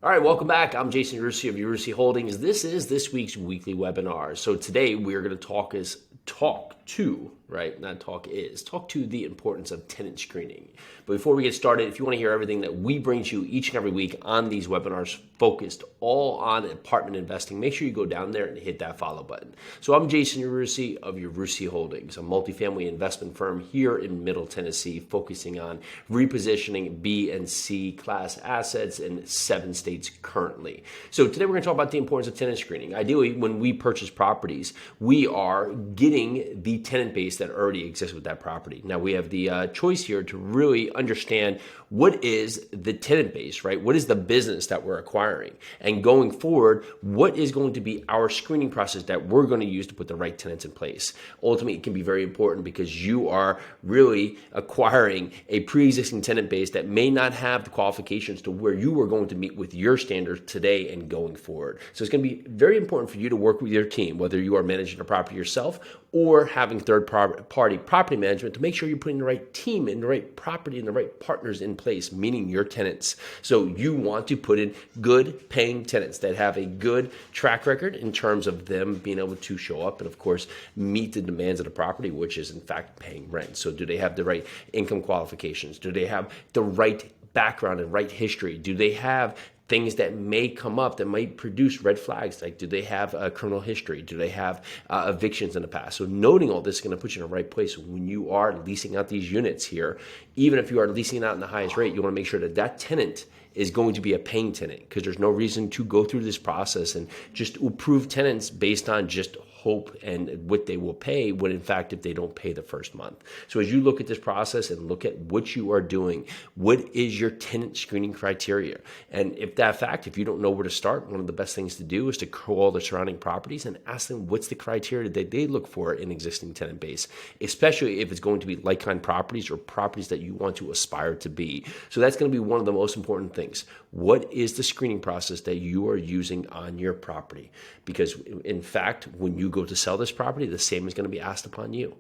All right, welcome back. I'm Jason Rusi of Rusi Holdings. This is this week's weekly webinar. So today we're going to talk to the importance of tenant screening. But before we get started, if you want to hear everything that we bring to you each and every week on these webinars focused all on apartment investing, make sure you go down there and hit that follow button. So I'm Jason Rusi of Rusi Holdings, a multifamily investment firm here in Middle Tennessee, focusing on repositioning B and C class assets in 7 states currently. So today we're going to talk about the importance of tenant screening. Ideally, when we purchase properties, we are getting the tenant base that already exists with that property. Now we have the choice here to really understand what is the tenant base, right? What is the business that we're acquiring? And going forward, what is going to be our screening process that we're going to use to put the right tenants in place? Ultimately, it can be very important because you are really acquiring a pre-existing tenant base that may not have the qualifications to where you are going to meet with your standards today and going forward. So it's going to be very important for you to work with your team, whether you are managing a property yourself or having third-party property management, to make sure you're putting the right team in the right property and the right partners in place, meaning your tenants. So you want to put in good paying tenants that have a good track record in terms of them being able to show up and, of course, meet the demands of the property, which is in fact paying rent. So do they have the right income qualifications? Do they have the right background and right history? Do they have things that may come up that might produce red flags? Like, do they have a criminal history? Do they have evictions in the past? So noting all this is going to put you in the right place when you are leasing out these units here. Even if you are leasing out in the highest rate, you want to make sure that that tenant is going to be a paying tenant, because there's no reason to go through this process and just approve tenants based on just hope and what they will pay, when in fact, if they don't pay the first month. So as you look at this process and look at what you are doing, what is your tenant screening criteria? And if you don't know where to start, one of the best things to do is to call the surrounding properties and ask them what's the criteria that they look for in existing tenant base, especially if it's going to be like-kind properties or properties that you want to aspire to be. So that's going to be one of the most important things. What is the screening process that you are using on your property? Because in fact, when you go to sell this property, the same is going to be asked upon you.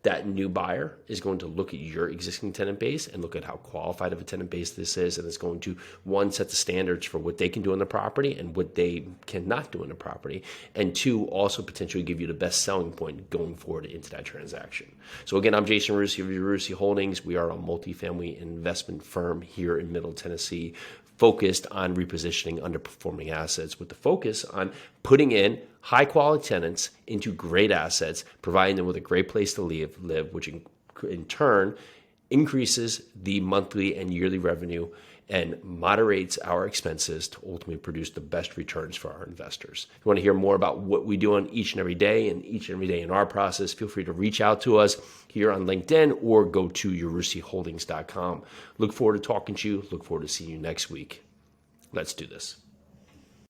That new buyer is going to look at your existing tenant base and look at how qualified of a tenant base this is, and it's going to, one, set the standards for what they can do on the property and what they cannot do on the property, and two, also potentially give you the best selling point going forward into that transaction. So again, I'm Jason Rusi of Rusi Holdings. We are a multifamily investment firm here in Middle Tennessee, focused on repositioning underperforming assets, with the focus on putting in high quality tenants into great assets, providing them with a great place to live, which in turn increases the monthly and yearly revenue and moderates our expenses to ultimately produce the best returns for our investors. If you want to hear more about what we do on each and every day in our process, feel free to reach out to us here on LinkedIn or go to urusiholdings.com. Look forward to talking to you. Look forward to seeing you next week. Let's do this.